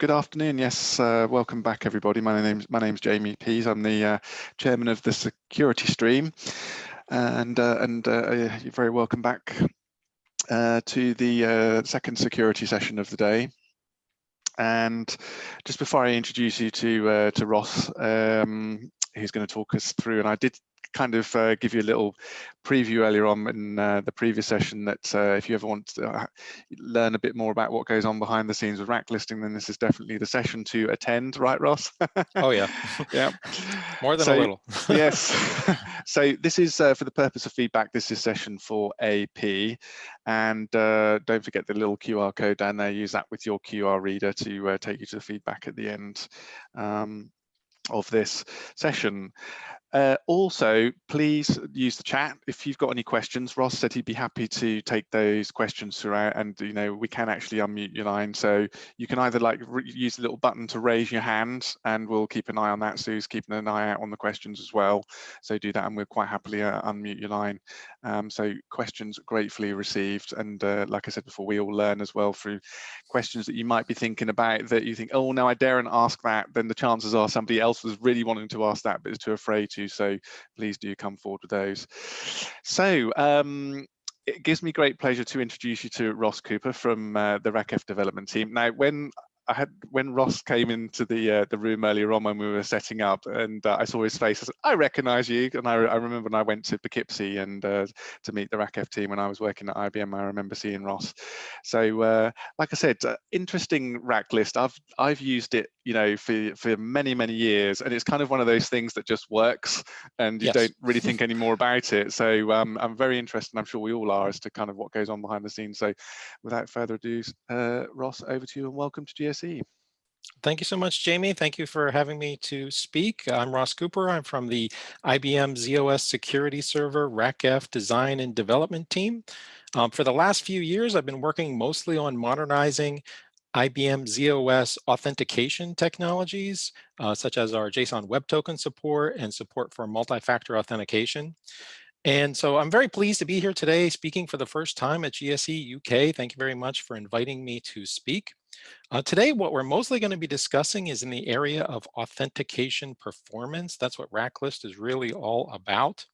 Good afternoon. Yes, welcome back, everybody. My name's Jamie Pease. I'm the chairman of the security stream, and you're very welcome back to the second security session of the day. And just before I introduce you to Ross, who's going to talk us through, and I did kind of give you a little preview earlier on in the previous session that if you ever want to learn a bit more about what goes on behind the scenes with rack listing, then this is definitely the session to attend, right, Ross? Oh yeah. Yeah. More than a little. Yes. So this is for the purpose of feedback. This is session for AP, and don't forget the little QR code down there. Use that with your QR reader to take you to the feedback at the end of this session. Also, please use the chat if you've got any questions. Ross said he'd be happy to take those questions throughout, and we can actually unmute your line, so you can either use the little button to raise your hand, and we'll keep an eye on that. Sue's keeping an eye out on the questions as well, so do that, and we'll quite happily unmute your line. So questions gratefully received, and like I said before, we all learn as well through questions that you might be thinking about that you think, oh no, I daren't ask that. Then the chances are somebody else was really wanting to ask that but is too afraid to. So please do come forward with those. So it gives me great pleasure to introduce you to Ross Cooper from the RACF development team. Now, when Ross came into the room earlier on when we were setting up, and I saw his face, I said, I recognise you. And I remember when I went to Poughkeepsie and to meet the RACF team when I was working at IBM, I remember seeing Ross. So like I said, interesting RACLIST. I've used it, for many years, and it's kind of one of those things that just works, and you don't really think any more about it. So I'm very interested, and I'm sure we all are, as to kind of what goes on behind the scenes. So without further ado, Ross, over to you, and welcome to GSE. Thank you so much, Jamie. Thank you for having me to speak. I'm Ross Cooper. I'm from the IBM ZOS Security Server RACF Design and Development team. For the last few years, I've been working mostly on modernizing IBM ZOS authentication technologies, such as our JSON Web Token support and support for multi-factor authentication. And so I'm very pleased to be here today speaking for the first time at GSE UK. Thank you very much for inviting me to speak. Today, what we're mostly going to be discussing is in the area of authentication performance. That's what RACLIST is really all about.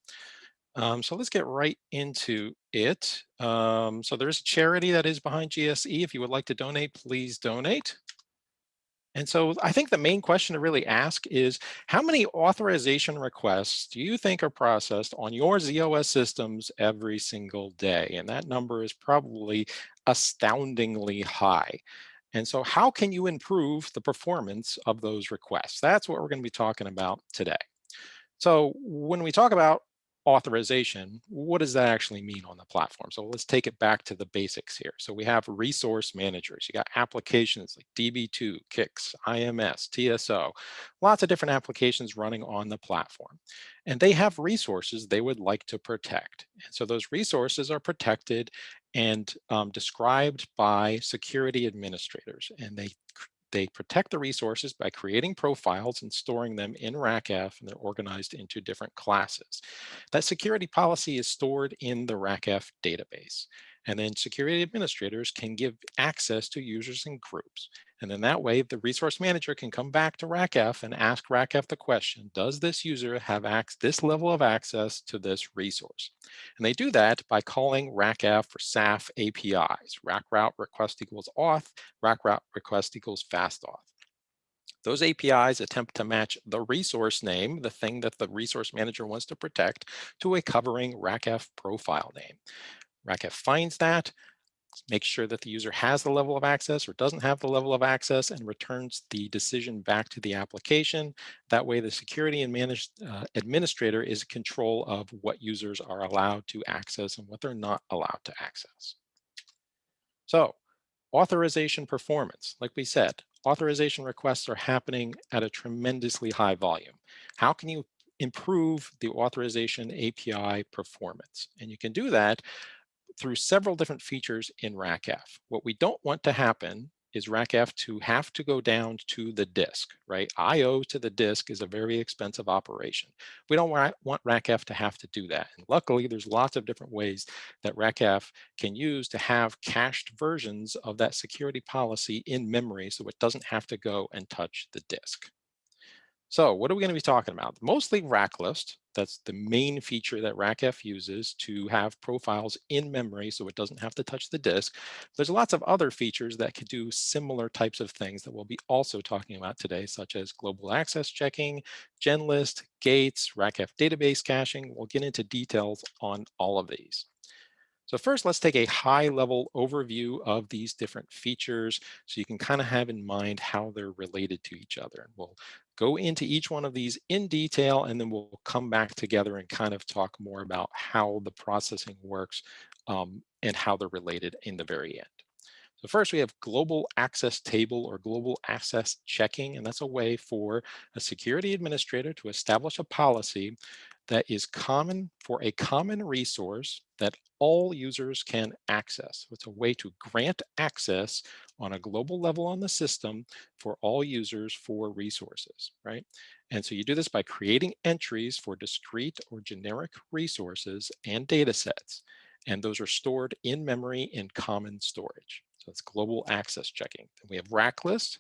So let's get right into it. So there's a charity that is behind GSE. If you would like to donate, please donate. And so I think the main question to really ask is, how many authorization requests do you think are processed on your ZOS systems every single day? And that number is probably astoundingly high. And so how can you improve the performance of those requests? That's what we're going to be talking about today. So when we talk about authorization, what does that actually mean on the platform? So let's take it back to the basics here. So we have resource managers. You got applications like DB2, KIX, IMS, TSO, lots of different applications running on the platform. And they have resources they would like to protect. And so those resources are protected and described by security administrators. And they protect the resources by creating profiles and storing them in RACF, and they're organized into different classes. That security policy is stored in the RACF database. And then security administrators can give access to users and groups. And then that way, the resource manager can come back to RACF and ask RACF the question, does this user have this level of access to this resource? And they do that by calling RACF for SAF APIs, rack route request equals auth, rack route request equals fast auth. Those APIs attempt to match the resource name, the thing that the resource manager wants to protect, to a covering RACF profile name. RACF finds that, makes sure that the user has the level of access or doesn't have the level of access, and returns the decision back to the application. That way, the security and administrator is in control of what users are allowed to access and what they're not allowed to access. So, authorization performance. Like we said, authorization requests are happening at a tremendously high volume. How can you improve the authorization API performance? And you can do that through several different features in RACF. What we don't want to happen is RACF to have to go down to the disk, right? IO to the disk is a very expensive operation. We don't want RACF to have to do that. And luckily, there's lots of different ways that RACF can use to have cached versions of that security policy in memory so it doesn't have to go and touch the disk. So what are we going to be talking about? Mostly RACLIST. That's the main feature that RACF uses to have profiles in memory so it doesn't have to touch the disk. There's lots of other features that could do similar types of things that we'll be also talking about today, such as global access checking, GenList, gates, RACF database caching. We'll get into details on all of these. So first, let's take a high-level overview of these different features so you can kind of have in mind how they're related to each other. And we'll go into each one of these in detail, and then we'll come back together and kind of talk more about how the processing works and how they're related in the very end. So first, we have global access table or global access checking, and that's a way for a security administrator to establish a policy that is common for a common resource that all users can access. So it's a way to grant access on a global level on the system for all users for resources, right? And so you do this by creating entries for discrete or generic resources and data sets, and those are stored in memory in common storage. So it's global access checking. Then we have RACLIST.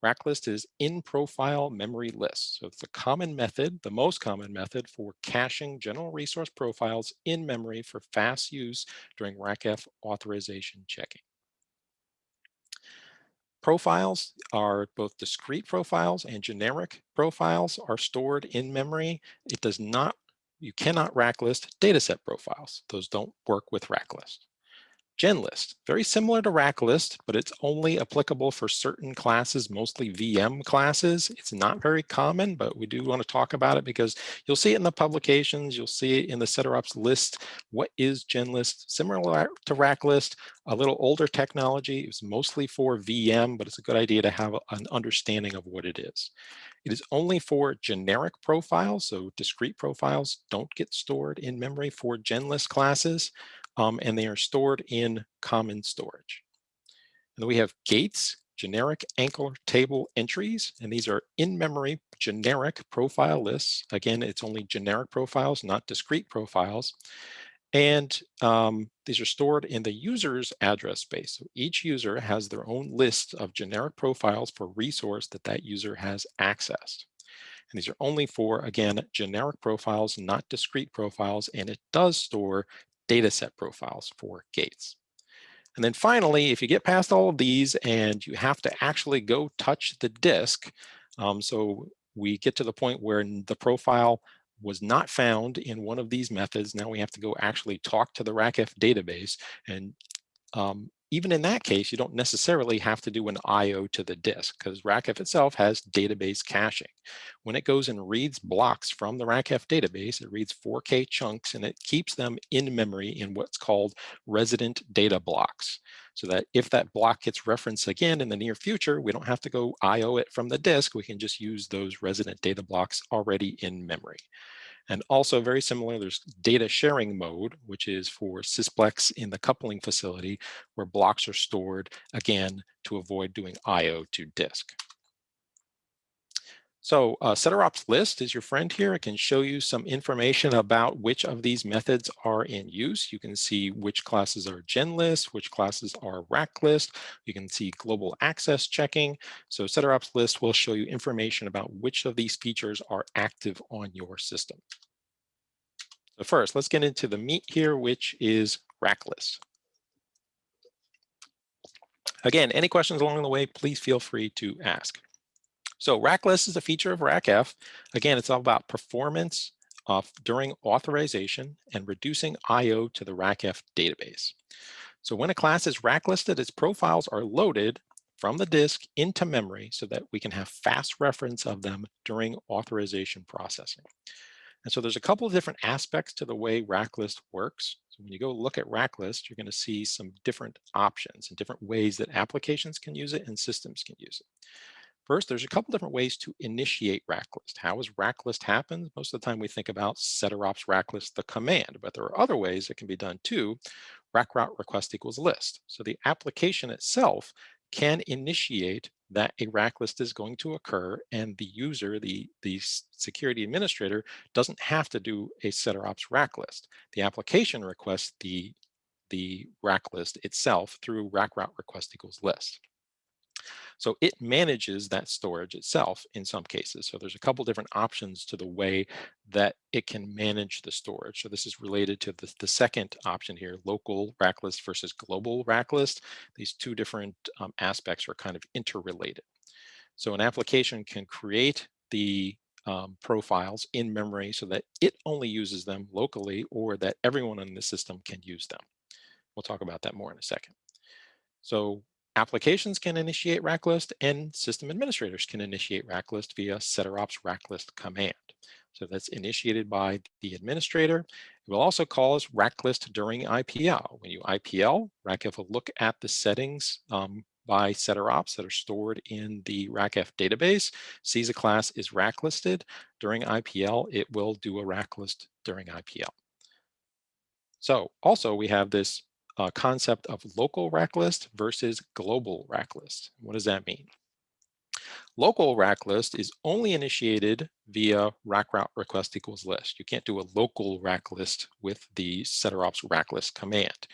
RACLIST is in-profile memory list. So it's the common method, the most common method for caching general resource profiles in memory for fast use during RACF authorization checking. Profiles are both discrete profiles and generic profiles are stored in memory. It does not, you cannot RACLIST dataset profiles. Those don't work with RACLIST. GenList, very similar to RACLIST, but it's only applicable for certain classes, mostly VM classes. It's not very common, but we do want to talk about it because you'll see it in the publications, you'll see it in the setups list. What is GenList? Similar to RACLIST, a little older technology. It's mostly for VM, but it's a good idea to have an understanding of what it is. It is only for generic profiles, so discrete profiles don't get stored in memory for GenList classes, and they are stored in common storage. And then we have gates, generic anchor table entries, and these are in-memory generic profile lists. Again, it's only generic profiles, not discrete profiles. And these are stored in the user's address space. So each user has their own list of generic profiles for resource that that user has accessed. And these are only for, again, generic profiles, not discrete profiles, and it does store dataset profiles for gates. And then finally, if you get past all of these and you have to actually go touch the disk, so we get to the point where the profile was not found in one of these methods. Now we have to go actually talk to the RACF database. And even in that case, you don't necessarily have to do an IO to the disk because RACF itself has database caching. When it goes and reads blocks from the RACF database, it reads 4K chunks and it keeps them in memory in what's called resident data blocks. So that if that block gets referenced again in the near future, we don't have to go IO it from the disk. We can just use those resident data blocks already in memory. And also very similar, there's data sharing mode, which is for Sysplex in the coupling facility, where blocks are stored, again, to avoid doing IO to disk. So seturops list is your friend here. It can show you some information about which of these methods are in use. You can see which classes are GenList, which classes are RACLIST. You can see global access checking. So seturops list will show you information about which of these features are active on your system. So first, let's get into the meat here, which is RACLIST. Again, any questions along the way, please feel free to ask. So RACLIST is a feature of RACF. Again, it's all about performance during authorization and reducing IO to the RACF database. So when a class is RACLISted, its profiles are loaded from the disk into memory so that we can have fast reference of them during authorization processing. And so there's a couple of different aspects to the way RACLIST works. So when you go look at RACLIST, you're going to see some different options and different ways that applications can use it and systems can use it. First, there's a couple different ways to initiate RACLIST. How does RACLIST happen? Most of the time we think about seturops RACLIST, the command, but there are other ways it can be done too. Rack route request equals list. So the application itself can initiate that a racklist is going to occur, and the user, the security administrator, doesn't have to do a setter ops racklist. The application requests the racklist itself through rack route request equals list. So it manages that storage itself in some cases. So there's a couple different options to the way that it can manage the storage. So this is related to the second option here, local racklist versus global racklist. These two different aspects are kind of interrelated. So an application can create the profiles in memory so that it only uses them locally, or that everyone in the system can use them. We'll talk about that more in a second. So applications can initiate racklist, and system administrators can initiate racklist via setterops racklist command. So that's initiated by the administrator. It will also call us racklist during IPL. When you IPL, RACF will look at the settings by setterops that are stored in the RACF database, sees a class is racklisted. During IPL, it will do a racklist during IPL. So also we have this concept of local racklist versus global racklist. What does that mean? Local racklist is only initiated via rack route request equals list. You can't do a local racklist with the setterops racklist command.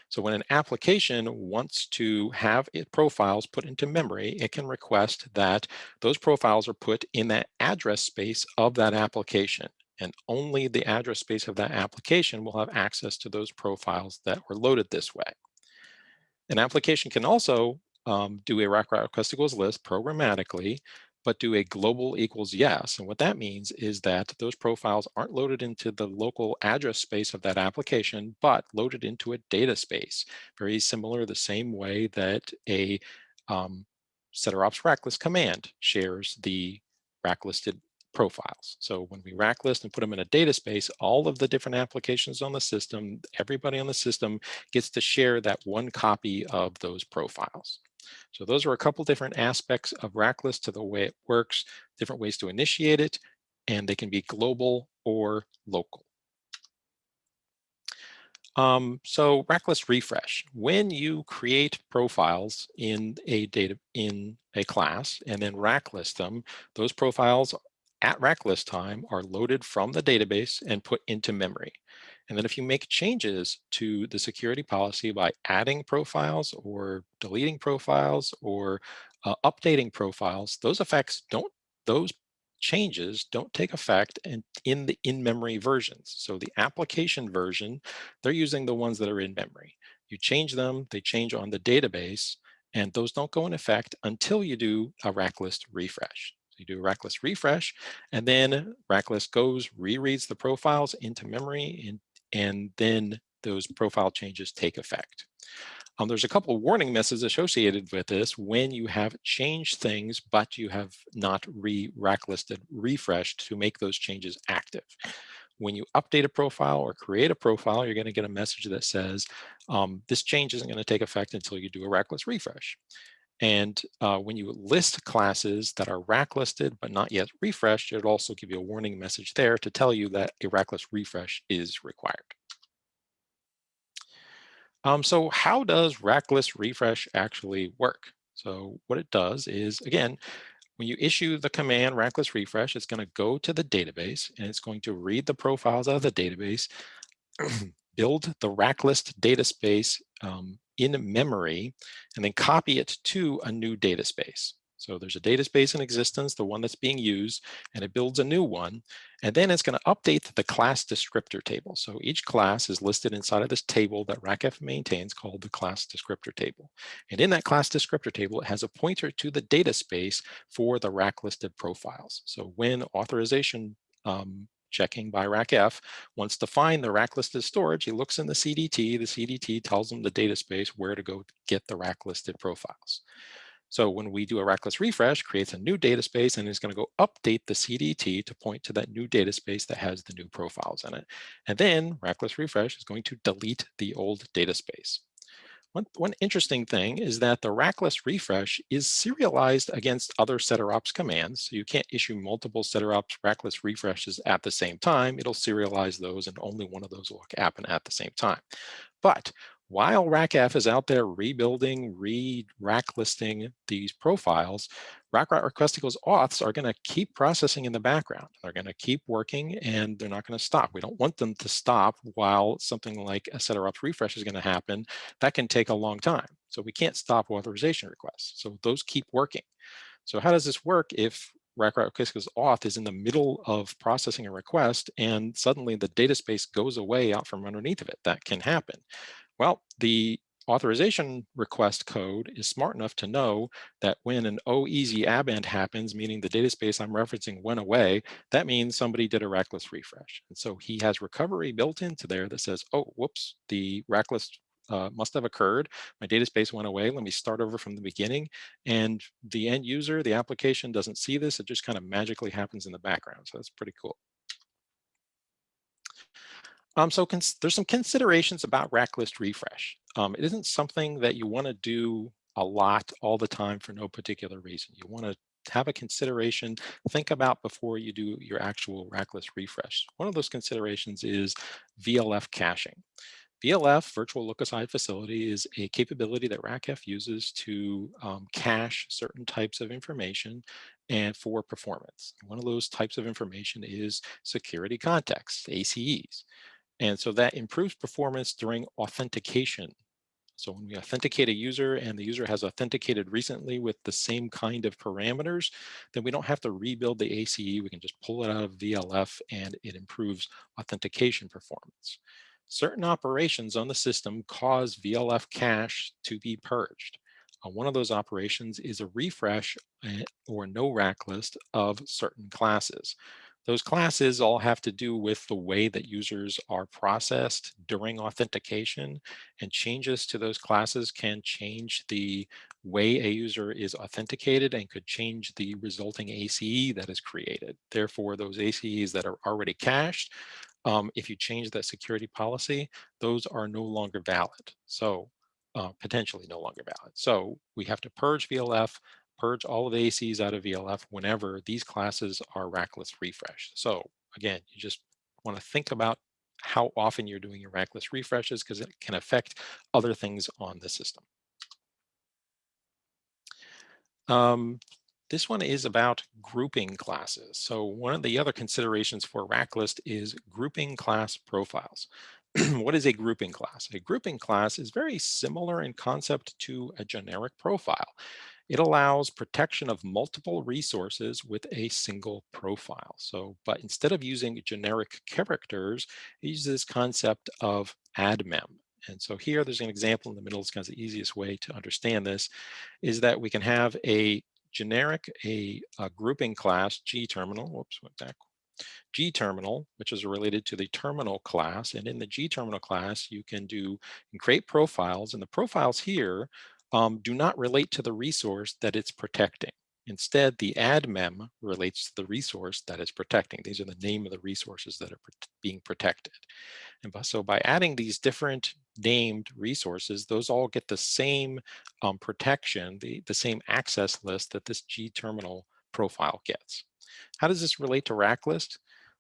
So when an application wants to have its profiles put into memory, it can request that those profiles are put in that address space of that application. And only the address space of that application will have access to those profiles that were loaded this way. An application can also do a rack route request equals list programmatically, but do a global equals yes. And what that means is that those profiles aren't loaded into the local address space of that application, but loaded into a data space. Very similar, the same way that a setterops racklist command shares the racklisted profiles. So when we racklist and put them in a data space, all of the different applications on the system, everybody on the system gets to share that one copy of those profiles. So those are a couple different aspects of racklist to the way it works, different ways to initiate it, and they can be global or local. So racklist refresh. When you create profiles in a class and then racklist them, those profiles at racklist time are loaded from the database and put into memory. And then if you make changes to the security policy by adding profiles or deleting profiles or updating profiles, those changes don't take effect in the in-memory versions. So the application version, they're using the ones that are in memory. You change them, they change on the database, and those don't go in effect until you do a racklist refresh. So you do a racklist refresh, and then racklist goes, rereads the profiles into memory, and then those profile changes take effect. There's a couple of warning messages associated with this when you have changed things, but you have not racklisted refreshed to make those changes active. When you update a profile or create a profile, you're going to get a message that says, this change isn't going to take effect until you do a racklist refresh. And when you list classes that are racklisted but not yet refreshed, it'll also give you a warning message there to tell you that a racklist refresh is required. So how does racklist refresh actually work? So what it does is, again, when you issue the command racklist refresh, it's going to go to the database and it's going to read the profiles out of the database, build the racklist data space in memory, and then copy it to a new data space. So there's a data space in existence, the one that's being used, and it builds a new one. And then it's going to update the class descriptor table. So each class is listed inside of this table that RACF maintains called the class descriptor table. And in that class descriptor table, it has a pointer to the data space for the racklisted profiles. So when authorization checking by RACF wants to find the racklisted storage, he looks in the CDT. The CDT tells him the data space where to go get the racklisted profiles. So when we do a racklist refresh, creates a new data space and is going to go update the CDT to point to that new data space that has the new profiles in it. And then racklist refresh is going to delete the old data space. One interesting thing is that the racklist refresh is serialized against other setterops commands. So you can't issue multiple setterops racklist refreshes at the same time. It'll serialize those and only one of those will happen at the same time. But while RACF is out there rebuilding, racklisting these profiles, requesticles auths are going to keep processing in the background. They're going to keep working, and they're not going to stop. We don't want them to stop while something like a setter ops refresh is going to happen. That can take a long time. So we can't stop authorization requests. So those keep working. So how does this work if requesticles auth is in the middle of processing a request and suddenly the data space goes away out from underneath of it? That can happen. Well, the authorization request code is smart enough to know that when an OEasy abend happens, meaning the data space I'm referencing went away, that means somebody did a rackless refresh. And so he has recovery built into there that says, oh, whoops, the rackless must have occurred. My data space went away. Let me start over from the beginning. And the end user, the application doesn't see this. It just kind of magically happens in the background. So that's pretty cool. So there's some considerations about racklist refresh. It isn't something that you want to do a lot all the time for no particular reason. You want to have a consideration, think about before you do your actual racklist refresh. One of those considerations is Vlf caching. VLF, Virtual Look-Aside Facility, is a capability that RACF uses to cache certain types of information and for performance. One of those types of information is security contexts, ACEs. And so that improves performance during authentication. So when we authenticate a user and the user has authenticated recently with the same kind of parameters, then we don't have to rebuild the ACE. We can just pull it out of VLF and it improves authentication performance. Certain operations on the system cause VLF cache to be purged. One of those operations is a refresh or no rack list of certain classes. Those classes all have to do with the way that users are processed during authentication, and changes to those classes can change the way a user is authenticated and could change the resulting ACE that is created. Therefore, those ACEs that are already cached, if you change that security policy, those are no longer valid. So potentially no longer valid. So we have to purge VLF, purge all of the ACs out of VLF whenever these classes are rackless refreshed. So again, you just want to think about how often you're doing your rackless refreshes because it can affect other things on the system. This one is about grouping classes. So one of the other considerations for racklist is grouping class profiles. What is a grouping class? A grouping class is very similar in concept to a generic profile. It allows protection of multiple resources with a single profile. So, but instead of using generic characters, it uses this concept of admem. And so here there's an example in the middle. It's kind of the easiest way to understand this is that we can have a generic, a grouping class, G terminal, whoops, went back, G terminal, which is related to the terminal class. And in the G terminal class, you can create profiles, and the profiles here do not relate to the resource that it's protecting. Instead, the admem relates to the resource that it's protecting. These are the name of the resources that are being protected. And so by adding these different named resources, those all get the same protection, the same access list that this G terminal profile gets. How does this relate to RACLIST?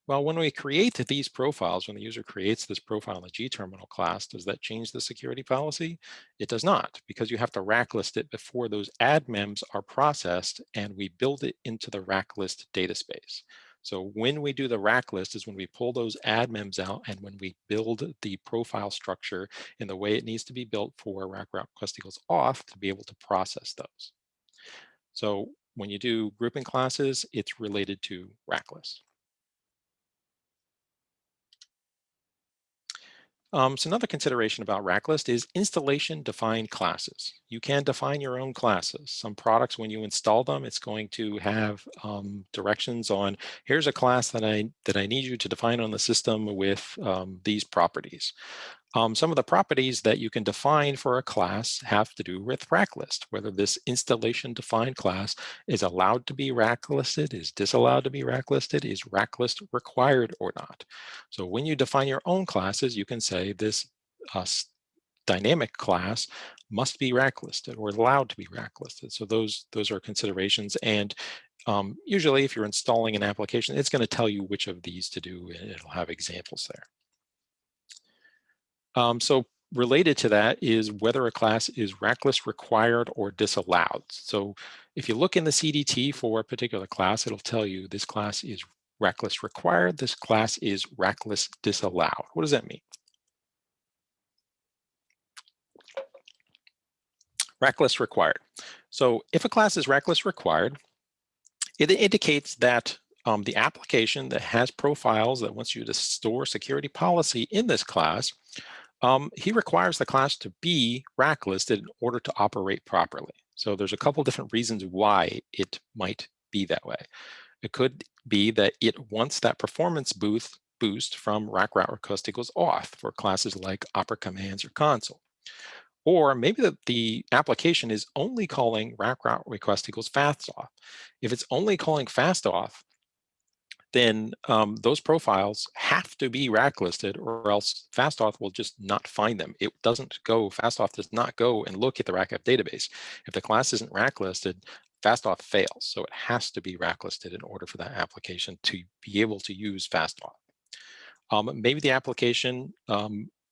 Well, when we create these profiles, when the user creates this profile in the G terminal class, does that change the security policy? It does not, because you have to racklist it before those admems are processed and we build it into the racklist data space. So when we do the racklist is when we pull those admems out and when we build the profile structure in the way it needs to be built for requesticles auth to be able to process those. So when you do grouping classes, it's related to racklist. So another consideration about racklist is installation defined classes. You can define your own classes. Some products, when you install them, it's going to have directions on here's a class that I need you to define on the system with these properties. Some of the properties that you can define for a class have to do with racklist, whether this installation defined class is allowed to be racklisted, is disallowed to be racklisted, is racklist required or not. So when you define your own classes, you can say this dynamic class must be racklisted or allowed to be racklisted. So those are considerations. And usually if you're installing an application, it's going to tell you which of these to do, and it'll have examples there. So Related to that is whether a class is racklist required or disallowed. So if you look in the CDT for a particular class, it'll tell you this class is racklist required, this class is racklist disallowed. What does that mean? Racklist required. So if a class is racklist required, it indicates that the application that has profiles that wants you to store security policy in this class, he requires the class to be racklisted in order to operate properly. So there's a couple different reasons why it might be that way. It could be that it wants that performance boost from rack route request equals auth for classes like opera commands or console. Or maybe the application is only calling rack route request equals fast auth. If it's only calling fast auth, then those profiles have to be racklisted, or else FastAuth will just not find them. It doesn't go, FastAuth does not go and look at the RACF database. If the class isn't racklisted, FastAuth fails. So it has to be racklisted in order for that application to be able to use FastAuth. Maybe the application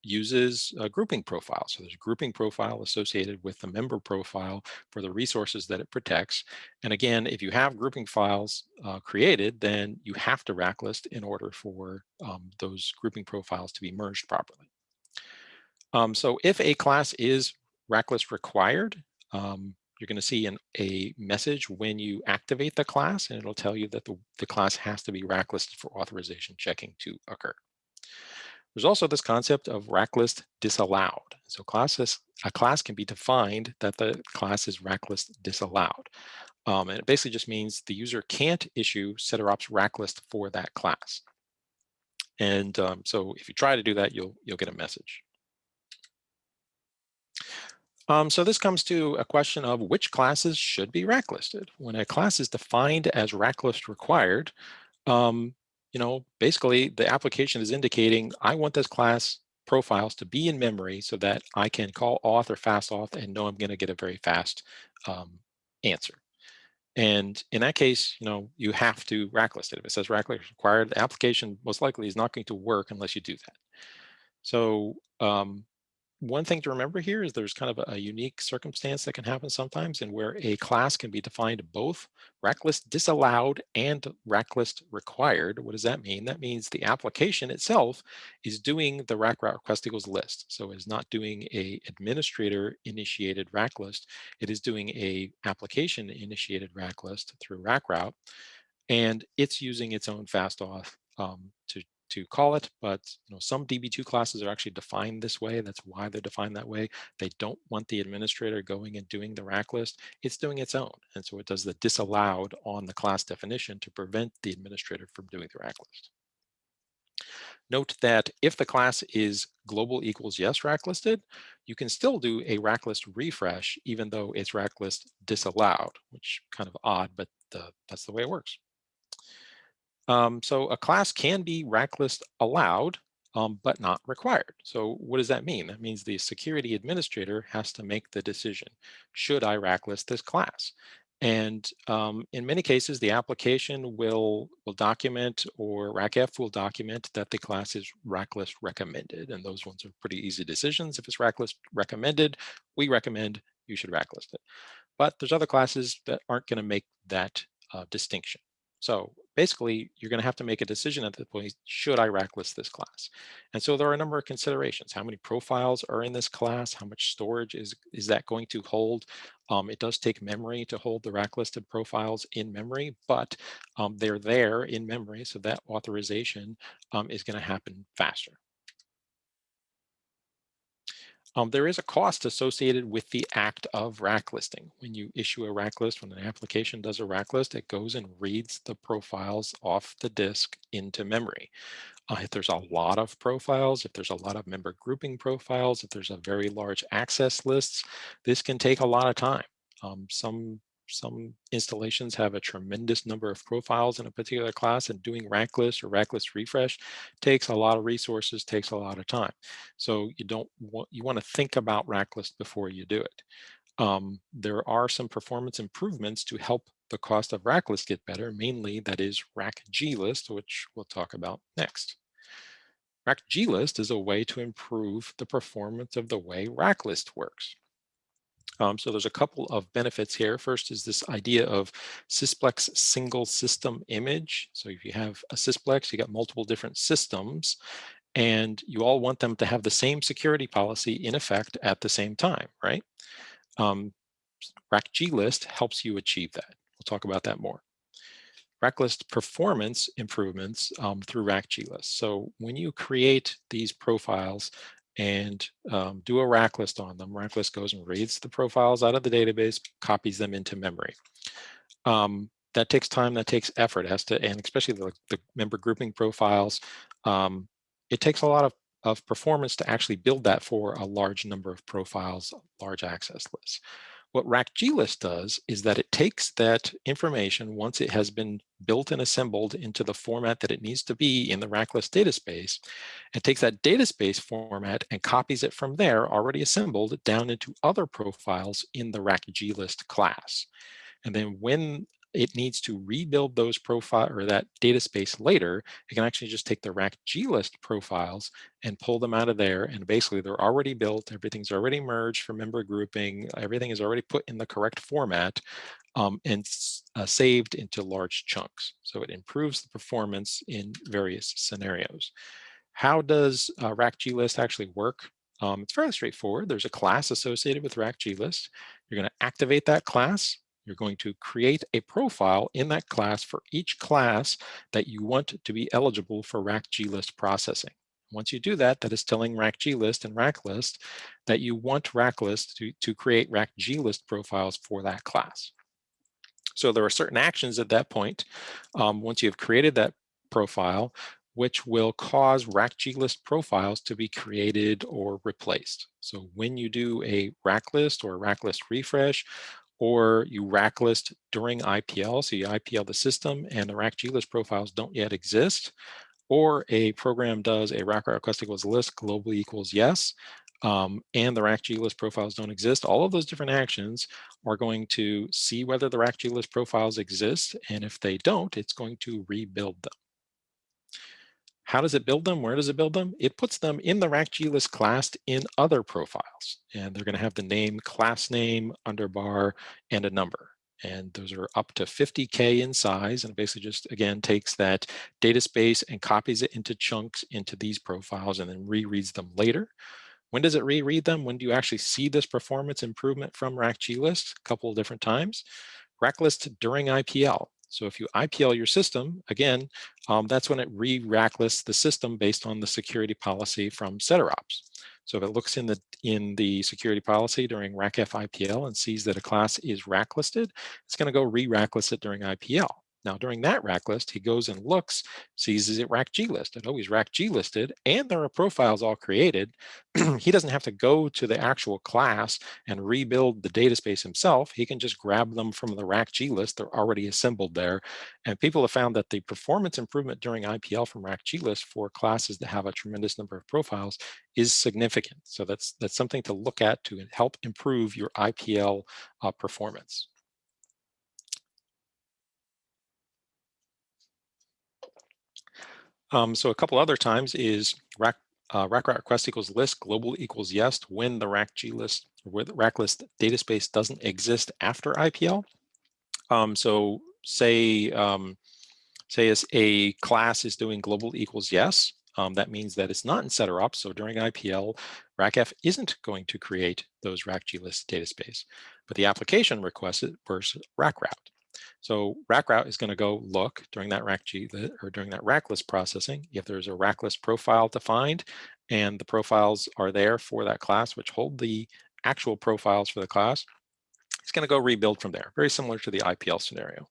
uses a grouping profile. So there's a grouping profile associated with the member profile for the resources that it protects. And again, if you have grouping files created, then you have to racklist in order for those grouping profiles to be merged properly. So if a class is racklist required, you're going to see a message when you activate the class, and it'll tell you that the class has to be racklisted for authorization checking to occur. There's also this concept of racklist disallowed. So a class can be defined that the class is racklist disallowed. And it basically just means the user can't issue seturops racklist for that class. And so if you try to do that, you'll get a message. So this comes to a question of which classes should be racklisted. When a class is defined as racklist required, basically the application is indicating, I want this class profiles to be in memory so that I can call auth or fast auth and know I'm going to get a very fast answer. And in that case, you have to racklist it. If it says racklist required, the application most likely is not going to work unless you do that. So one thing to remember here is there's kind of a unique circumstance that can happen sometimes, and where a class can be defined both racklist disallowed and racklist required. What does that mean? That means the application itself is doing the rack route request equals list. So it's not doing a administrator initiated racklist. It is doing a application initiated racklist through rack route, and it's using its own fast auth to call it. But some DB2 classes are actually defined this way. That's why they're defined that way. They don't want the administrator going and doing the rack list. It's doing its own. And so it does the disallowed on the class definition to prevent the administrator from doing the rack list. Note that if the class is global equals yes racklisted, you can still do a racklist refresh even though it's racklist disallowed, which kind of odd, but that's the way it works. So a class can be racklist allowed, but not required. So what does that mean? That means the security administrator has to make the decision. Should I racklist this class? And in many cases, the application will document, or RACF will document that the class is racklist recommended. And those ones are pretty easy decisions. If it's racklist recommended, we recommend you should racklist it. But there's other classes that aren't going to make that distinction. So basically, you're going to have to make a decision at the point, should I racklist this class? And so there are a number of considerations. How many profiles are in this class? How much storage is that going to hold? It does take memory to hold the racklisted profiles in memory, but they're there in memory, so that authorization is going to happen faster. There is a cost associated with the act of racklisting. When you issue a racklist, when an application does a racklist, it goes and reads the profiles off the disk into memory. If there's a lot of profiles, if there's a lot of member grouping profiles, if there's a very large access lists, this can take a lot of time. Some installations have a tremendous number of profiles in a particular class, and doing racklist or racklist refresh takes a lot of resources, takes a lot of time. So you want to think about racklist before you do it. There are some performance improvements to help the cost of racklist get better, mainly that is RACGList, which we'll talk about next. RACLIST is a way to improve the performance of the way RACLIST works. So there's a couple of benefits here. First is this idea of Sysplex single system image. So if you have a Sysplex, you got multiple different systems, and you all want them to have the same security policy in effect at the same time, right? RACLIST helps you achieve that. We'll talk about that more. RACLIST performance improvements through RACLIST. So when you create these profiles and do a RACLIST on them, RACLIST goes and reads the profiles out of the database, copies them into memory. That takes time, that takes effort, and especially the member grouping profiles, it takes a lot of performance to actually build that for a large number of profiles, large access lists. What RACLIST does is that it takes that information once it has been built and assembled into the format that it needs to be in the RACLIST dataspace, and takes that dataspace format and copies it from there, already assembled, down into other profiles in the RACLIST class. And then when it needs to rebuild those profile or that data space later, it can actually just take the RACLIST profiles and pull them out of there. And basically they're already built, everything's already merged for member grouping, everything is already put in the correct format and saved into large chunks. So it improves the performance in various scenarios. How does RACLIST actually work? It's fairly straightforward. There's a class associated with RACLIST. You're going to activate that class. You're going to create a profile in that class for each class that you want to be eligible for RACLIST processing. Once you do that, that is telling RACLIST and RACLIST that you want RACLIST to create RACLIST profiles for that class. So there are certain actions at that point, once you've created that profile, which will cause RACLIST profiles to be created or replaced. So when you do a RACLIST or a RACLIST refresh, or you RACLIST during IPL, so you IPL the system and the RACLIST profiles don't yet exist, or a program does a rack request equals list globally equals yes, and the RACLIST profiles don't exist, all of those different actions are going to see whether the RACLIST profiles exist, and if they don't, it's going to rebuild them. How does it build them? Where does it build them? It puts them in the RACLIST class in other profiles, and they're going to have the name, class name, underbar, and a number. And those are up to 50K in size, and basically just, again, takes that data space and copies it into chunks into these profiles and then rereads them later. When does it reread them? When do you actually see this performance improvement from RACLIST? A couple of different times. RACLIST during IPL. So if you IPL your system, again, that's when it re-RACLISTs the system based on the security policy from SetterOps. So if it looks in the security policy during RACF IPL and sees that a class is RACLISTed, it's going to go re-RACLIST it during IPL. Now, during that RACLIST, he goes and looks, sees is it RACLISTed? Oh, he's RACLISTed, and there are profiles all created. He doesn't have to go to the actual class and rebuild the data space himself. He can just grab them from the RACLIST. They're already assembled there. And people have found that the performance improvement during IPL from RACLIST for classes that have a tremendous number of profiles is significant. So that's something to look at to help improve your IPL performance. So a couple other times is rack request equals list global equals yes when the RACLIST data space doesn't exist after IPL. So say as a class is doing global equals yes, that means that it's not in SetterOps. So during IPL, RACF isn't going to create those RACLIST data space, but the application requests it versus RACRoute. So RACRoute is going to go look during that RACLIST processing if there's a RACLIST profile defined and the profiles are there for that class, which hold the actual profiles for the class. It's going to go rebuild from there, very similar to the IPL scenario.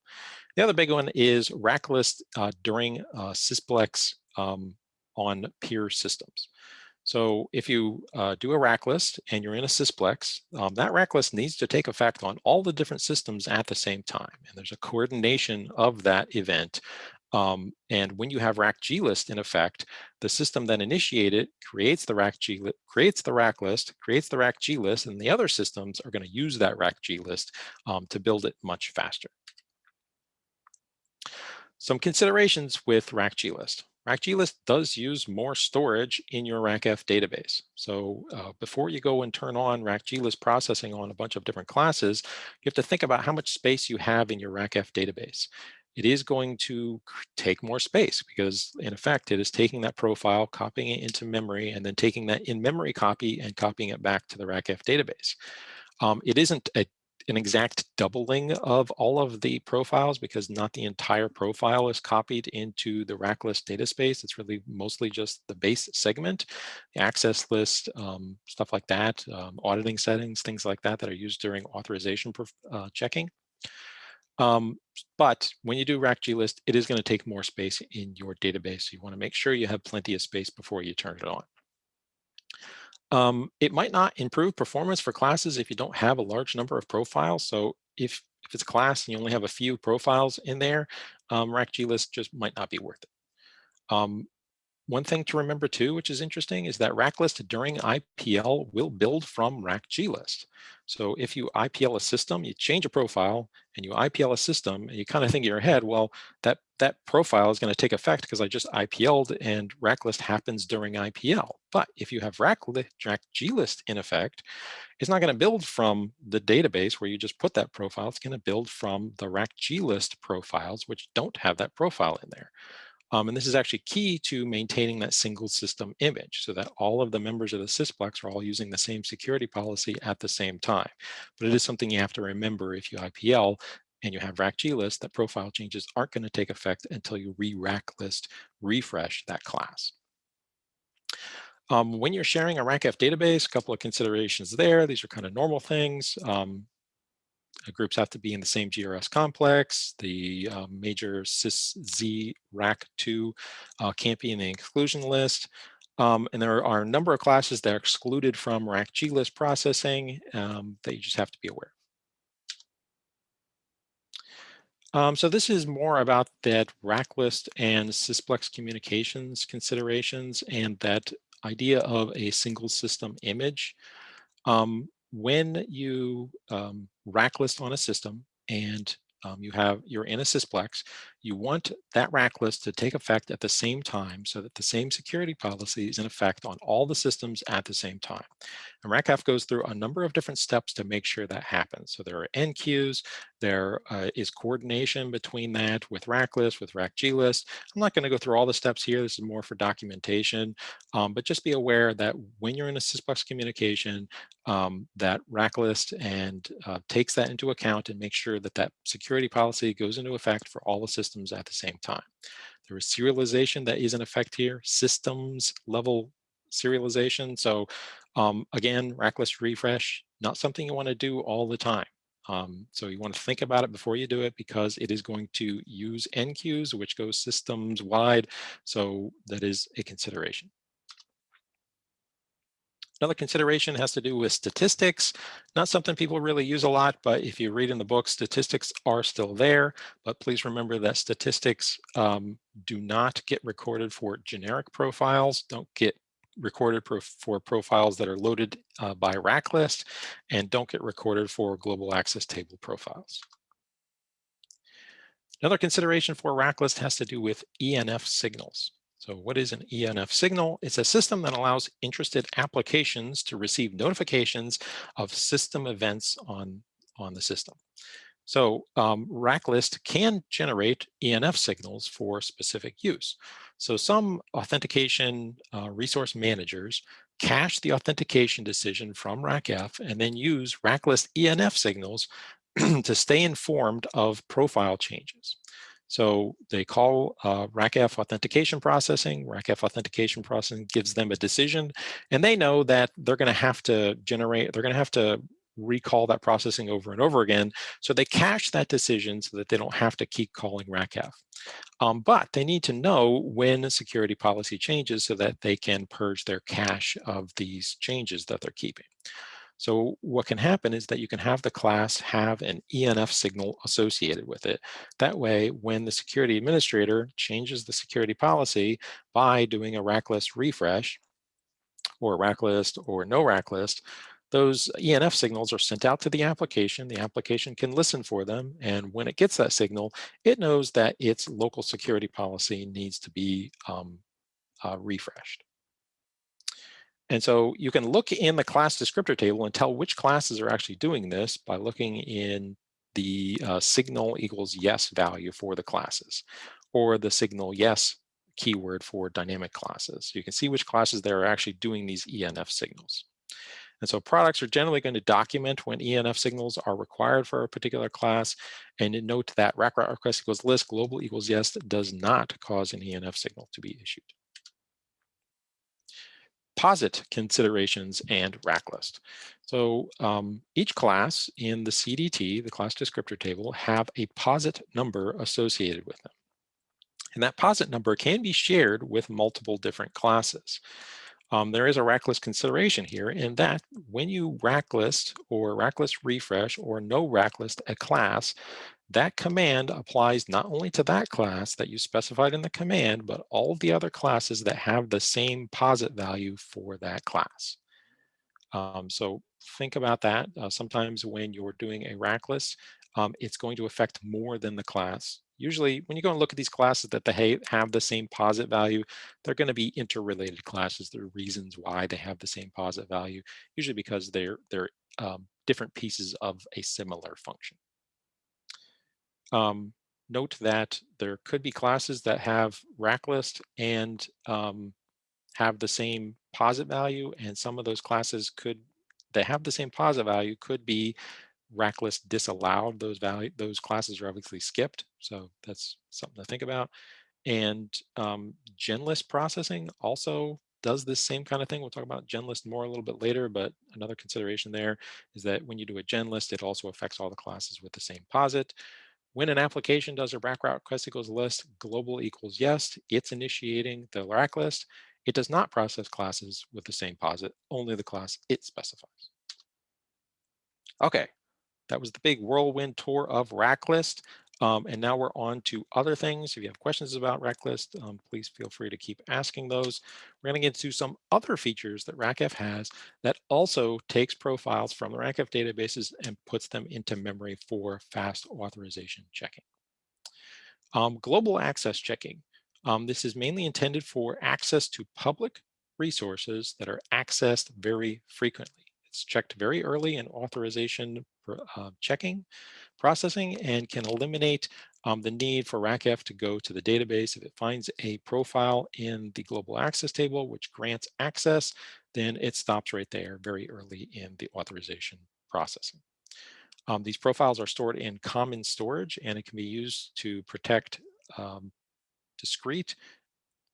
The other big one is RACLIST during Sysplex on peer systems. So if you do a RACLIST and you're in a Sysplex, that RACLIST needs to take effect on all the different systems at the same time. And there's a coordination of that event. And when you have RACLIST in effect, the system that initiated creates the RACLIST, creates the RACLIST, and the other systems are going to use that RACLIST to build it much faster. Some considerations with RACLIST. RACLIST does use more storage in your RACF database. So before you go and turn on RACLIST processing on a bunch of different classes, you have to think about how much space you have in your RACF database. It is going to take more space because, in effect, it is taking that profile, copying it into memory, and then taking that in-memory copy and copying it back to the RACF database. It isn't an exact doubling of all of the profiles because not the entire profile is copied into the RACLIST data space. It's really mostly just the base segment, the access list, stuff like that, auditing settings, things like that are used during authorization checking. But when you do RACLIST, it is going to take more space in your database. So you want to make sure you have plenty of space before you turn it on. It might not improve performance for classes if you don't have a large number of profiles. So if it's a class and you only have a few profiles in there, RACLIST just might not be worth it. One thing to remember too, which is interesting, is that RACLIST during IPL will build from RACLIST. So if you IPL a system, you change a profile and you IPL a system, and you kind of think in your head, well, that profile is going to take effect because I just IPL'd and RACLIST happens during IPL. But if you have RACLIST in effect, it's not going to build from the database where you just put that profile. It's going to build from the RACLIST profiles, which don't have that profile in there. And this is actually key to maintaining that single system image so that all of the members of the Sysplex are all using the same security policy at the same time. But it is something you have to remember if you IPL and you have RACLIST, that profile changes aren't going to take effect until you re-RACLIST refresh that class. When you're sharing a RACF database, a couple of considerations there. These are kind of normal things. Groups have to be in the same GRS complex. The major SysZ RAC2 can't be in the exclusion list. And there are a number of classes that are excluded from RACLIST processing that you just have to be aware. So this is more about that RACLIST and Sysplex communications considerations and that idea of a single system image. When you RACLIST on a system and you're in a Sysplex, you want that RACLIST to take effect at the same time so that the same security policy is in effect on all the systems at the same time. And RACF goes through a number of different steps to make sure that happens. So there are NQs, there is coordination between that with RACLIST, with RACLIST. I'm not going to go through all the steps here. This is more for documentation, but just be aware that when you're in a Sysplex communication, that RACLIST and takes that into account and makes sure that that security policy goes into effect for all the systems at the same time. There is serialization that is in effect here, systems level serialization. So again, RACLIST refresh, not something you want to do all the time. So you want to think about it before you do it because it is going to use NQs, which goes systems wide. So that is a consideration. Another consideration has to do with statistics. Not something people really use a lot, but if you read in the book, statistics are still there. But please remember that statistics do not get recorded for generic profiles, don't get recorded for profiles that are loaded by RACLIST, and don't get recorded for global access table profiles. Another consideration for RACLIST has to do with Enf signals. So what is an Enf signal? It's a system that allows interested applications to receive notifications of system events on the system. So RACLIST can generate Enf signals for specific use. So some authentication resource managers cache the authentication decision from RACF and then use RACLIST Enf signals to stay informed of profile changes. So they call RACF authentication processing. RACF authentication processing gives them a decision, and they know that they're going to have to recall that processing over and over again. So they cache that decision so that they don't have to keep calling RACF. But they need to know when a security policy changes so that they can purge their cache of these changes that they're keeping. So what can happen is that you can have the class have an Enf signal associated with it. That way, when the security administrator changes the security policy by doing a RACLIST refresh, or RACLIST or no RACLIST, those ENF signals are sent out to the application. The application can listen for them, and when it gets that signal, it knows that its local security policy needs to be refreshed. And so you can look in the class descriptor table and tell which classes are actually doing this by looking in the signal equals yes value for the classes, or the signal yes keyword for dynamic classes. You can see which classes there are actually doing these ENF signals. And so products are generally going to document when ENF signals are required for a particular class, and note that rack request equals list global equals yes does not cause an ENF signal to be issued. Posit considerations and racklist. So each class in the CDT, the class descriptor table, have a posit number associated with them. And that posit number can be shared with multiple different classes. There is a racklist consideration here in that when you racklist or racklist refresh or no racklist a class, that command applies not only to that class that you specified in the command, but all the other classes that have the same posit value for that class. So think about that. Sometimes when you're doing a racklist, it's going to affect more than the class. Usually when you go and look at these classes that they have the same posit value, they're going to be interrelated classes. There are reasons why they have the same posit value, usually because they're different pieces of a similar function. Note that there could be classes that have racklist and have the same posit value, and some of those classes that have the same posit value could be racklist disallowed. Those classes are obviously skipped, so that's something to think about. And genlist processing also does this same kind of thing. We'll talk about genlist more a little bit later, but another consideration there is that when you do a genlist, it also affects all the classes with the same posit. When an application does a rack route request equals list global equals yes, it's initiating the rack list. It does not process classes with the same posit, only the class it specifies. Okay, that was the big whirlwind tour of Racklist. And now we're on to other things. If you have questions about Racklist, please feel free to keep asking those. We're going to get to some other features that RACF has that also takes profiles from the RACF databases and puts them into memory for fast authorization checking. Global access checking. This is mainly intended for access to public resources that are accessed very frequently. It's checked very early in authorization checking processing and can eliminate the need for RACF to go to the database. If it finds a profile in the global access table which grants access, then it stops right there very early in the authorization processing. These profiles are stored in common storage, and it can be used to protect discrete,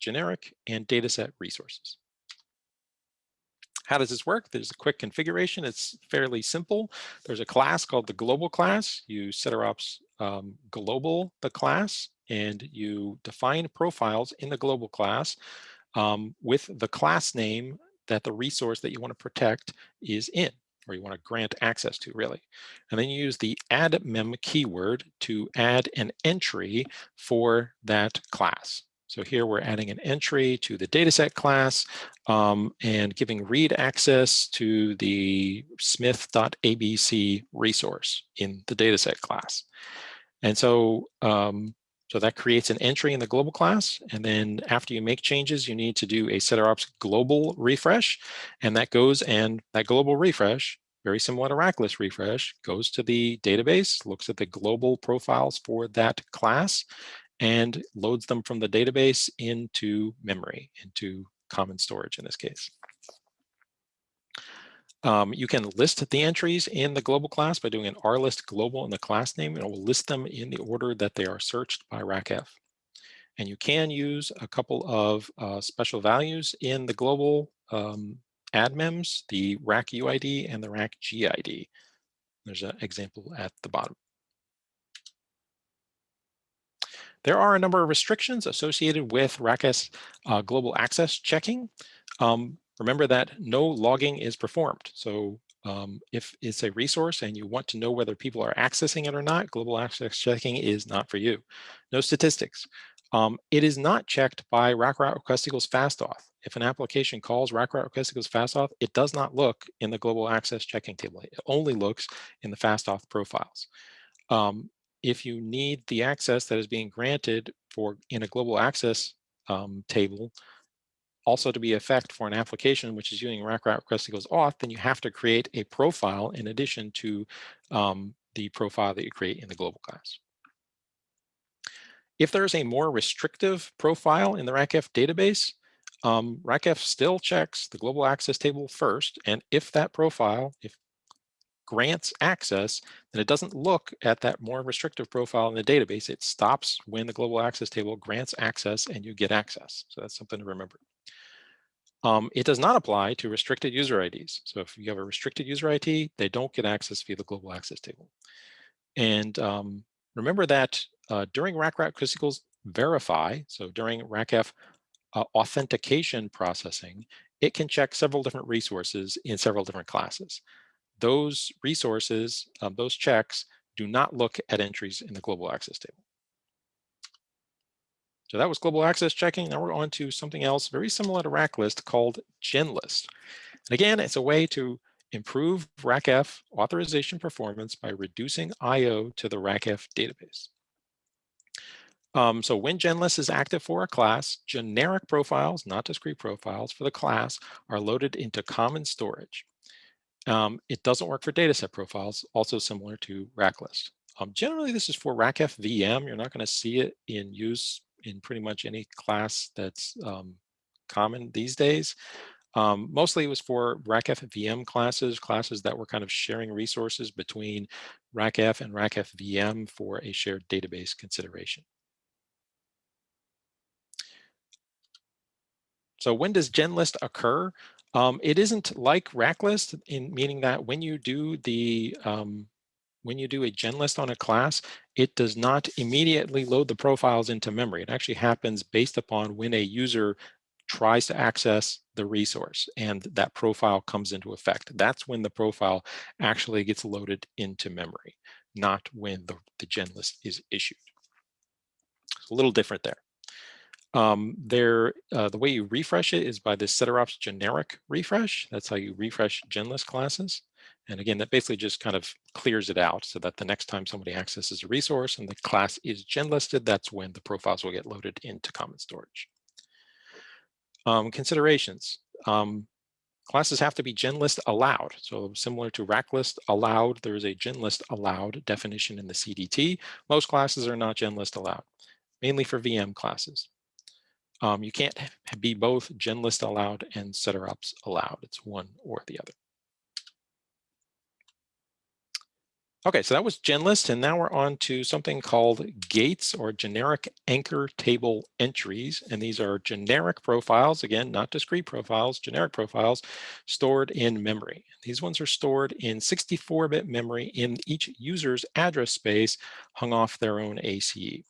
generic, and dataset resources. How does this work? There's a quick configuration. It's fairly simple. There's a class called the global class. You seturops global the class, and you define profiles in the global class with the class name that the resource that you want to protect is in, or you want to grant access to, really. And then you use the add mem keyword to add an entry for that class. So here we're adding an entry to the dataset class and giving read access to the smith.abc resource in the dataset class. And so, so that creates an entry in the global class. And then after you make changes, you need to do a seturops global refresh. And that goes, and that global refresh, very similar to racklist refresh, goes to the database, looks at the global profiles for that class, and loads them from the database into memory, into common storage in this case. You can list the entries in the global class by doing an rlist global in the class name, and it will list them in the order that they are searched by RACF. And you can use a couple of special values in the global admems, the rack UID and the rack GID. There's an example at the bottom. There are a number of restrictions associated with RACS global access checking. Remember that no logging is performed. So if it's a resource and you want to know whether people are accessing it or not, global access checking is not for you. No statistics. It is not checked by rack route request equals fast auth. if an application calls request equals fastauth, it does not look in the global access checking table. It only looks in the fastauth profiles. If you need the access that is being granted in a global access table also to be effect for an application which is using request equals auth, then you have to create a profile in addition to the profile that you create in the global class. If there's a more restrictive profile in the RACF database, RACF still checks the global access table first, and if that profile, grants access, then it doesn't look at that more restrictive profile in the database. It stops when the global access table grants access and you get access. So that's something to remember. It does not apply to restricted user IDs. So if you have a restricted user ID, they don't get access via the global access table. And remember that during request equals verify, so during RACF authentication processing, it can check several different resources in several different classes. Those resources, those checks, do not look at entries in the global access table. So that was global access checking. Now we're on to something else very similar to RACLIST called GenList. And again, it's a way to improve RACF authorization performance by reducing I/O to the RACF database. So when GenList is active for a class, generic profiles, not discrete profiles, for the class are loaded into common storage. It doesn't work for dataset profiles, also similar to RACLIST. Generally, this is for RACF VM. You're not going to see it in use in pretty much any class that's common these days. Mostly it was for RACF VM classes that were kind of sharing resources between RACF and RACF VM for a shared database consideration. So when does GenList occur? It isn't like RACLIST, in meaning that when you do a GenList on a class, it does not immediately load the profiles into memory. It actually happens based upon when a user tries to access the resource and that profile comes into effect. That's when the profile actually gets loaded into memory, not when the GenList is issued. It's a little different there. The way you refresh it is by the seturops generic refresh. That's how you refresh GenList classes. And again, that basically just kind of clears it out so that the next time somebody accesses a resource and the class is GenListed, that's when the profiles will get loaded into common storage. Considerations. Classes have to be GenList allowed. So similar to RACLIST allowed, there is a GenList allowed definition in the CDT. Most classes are not GenList allowed, mainly for VM classes. You can't be both GenList allowed and seturops allowed. It's one or the other. Okay, so that was GenList, and now we're on to something called gates, or generic anchor table entries. And these are generic profiles, again, not discrete profiles, generic profiles stored in memory. These ones are stored in 64-bit memory in each user's address space, hung off their own ACE.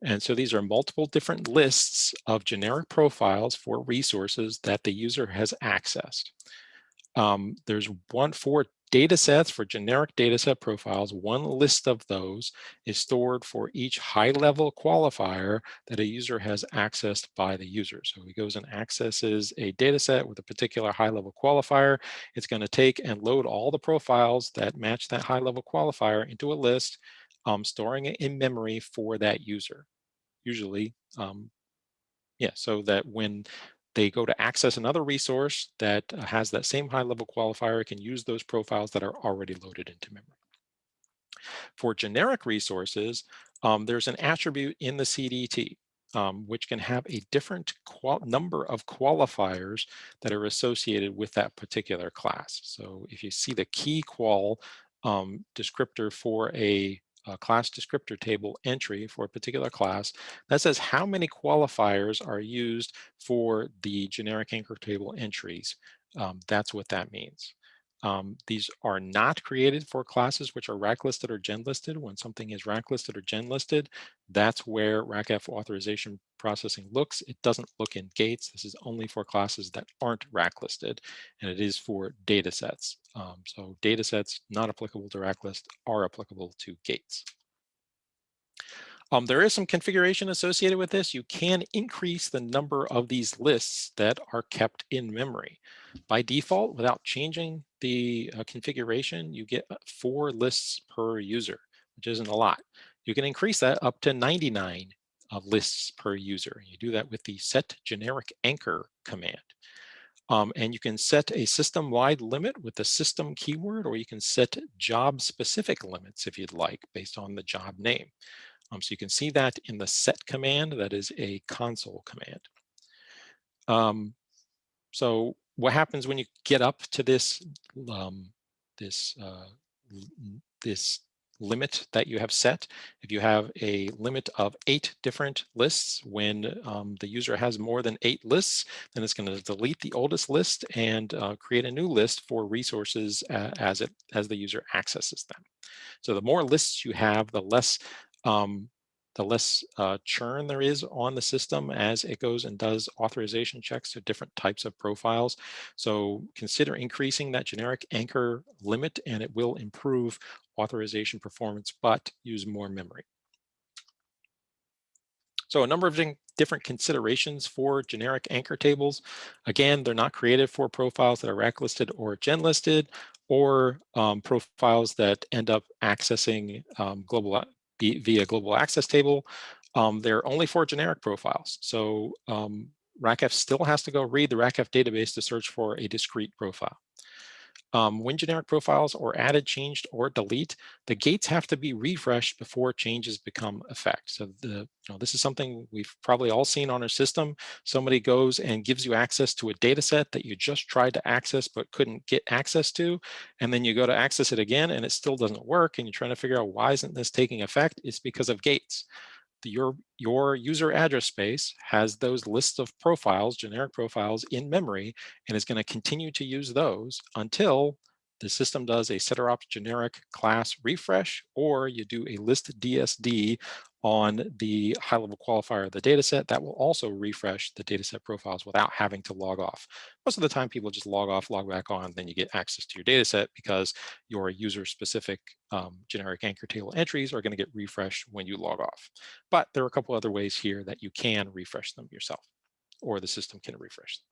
And so these are multiple different lists of generic profiles for resources that the user has accessed. There's for data sets, for generic dataset profiles, one list of those is stored for each high-level qualifier that a user has accessed by the user. So he goes and accesses a dataset with a particular high-level qualifier. It's going to take and load all the profiles that match that high-level qualifier into a list, storing it in memory for that user. Usually, so that when they go to access another resource that has that same high-level qualifier, it can use those profiles that are already loaded into memory. For generic resources, there's an attribute in the CDT which can have a different number of qualifiers that are associated with that particular class. So if you see the key qual descriptor for a class descriptor table entry for a particular class, that says how many qualifiers are used for the generic anchor table entries. That's what that means. These are not created for classes which are racklisted or genlisted. When something is racklisted or genlisted, that's where RACF authorization processing looks. It doesn't look in gates. This is only for classes that aren't racklisted, and it is for data sets. So data sets not applicable to RACLIST are applicable to gates. There is some configuration associated with this. You can increase the number of these lists that are kept in memory. By default, without changing the configuration, you get 4 lists per user, which isn't a lot. You can increase that up to 99 lists per user. You do that with the set generic anchor command. And you can set a system-wide limit with the system keyword, or you can set job-specific limits if you'd like, based on the job name. So you can see that in the set command. That is a console command. So what happens when you get up to this this limit that you have set? If you have a limit of 8 different lists, when the user has more than 8 lists, then it's going to delete the oldest list and create a new list for resources as the user accesses them. So the more lists you have, the less churn there is on the system as it goes and does authorization checks to different types of profiles. So consider increasing that generic anchor limit, and it will improve authorization performance, but use more memory. So a number of different considerations for generic anchor tables. Again, they're not created for profiles that are rack listed or gen listed, or profiles that end up accessing via global access table. They're only for generic profiles. So RACF still has to go read the RACF database to search for a discrete profile. When generic profiles are added, changed, or delete, the gates have to be refreshed before changes become effect. So this is something we've probably all seen on our system. Somebody goes and gives you access to a data set that you just tried to access but couldn't get access to, and then you go to access it again and it still doesn't work, and you're trying to figure out why isn't this taking effect. It's because of gates. Your user address space has those lists of profiles, generic profiles, in memory, and is going to continue to use those until the system does a setup generic class refresh, or you do a list DSD on the high-level qualifier of the dataset. That will also refresh the dataset profiles without having to log off. Most of the time, people just log off, log back on, then you get access to your dataset because your user-specific generic anchor table entries are going to get refreshed when you log off. But there are a couple other ways here that you can refresh them yourself, or the system can refresh them.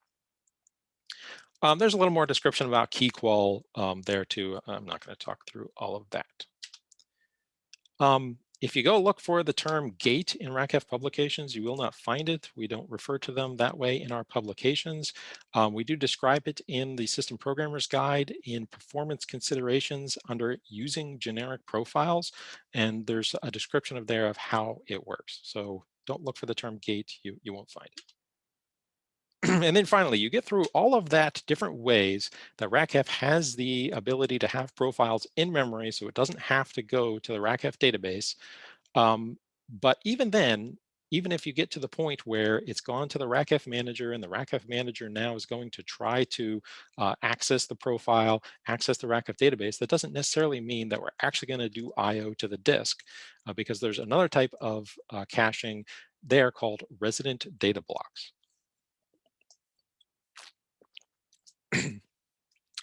There's a little more description about key qual there too. I'm not going to talk through all of that. If you go look for the term gate in RACF publications, you will not find it. We don't refer to them that way in our publications. We do describe it in the System Programmer's Guide in performance considerations under using generic profiles, and there's a description of how it works. So don't look for the term gate, you won't find it. And then finally, you get through all of that different ways that RACF has the ability to have profiles in memory, so it doesn't have to go to the RACF database. But even then, even if you get to the point where it's gone to the RACF manager, and the RACF manager now is going to try to access the profile, access the RACF database, that doesn't necessarily mean that we're actually going to do I/O to the disk, because there's another type of caching there called resident data blocks.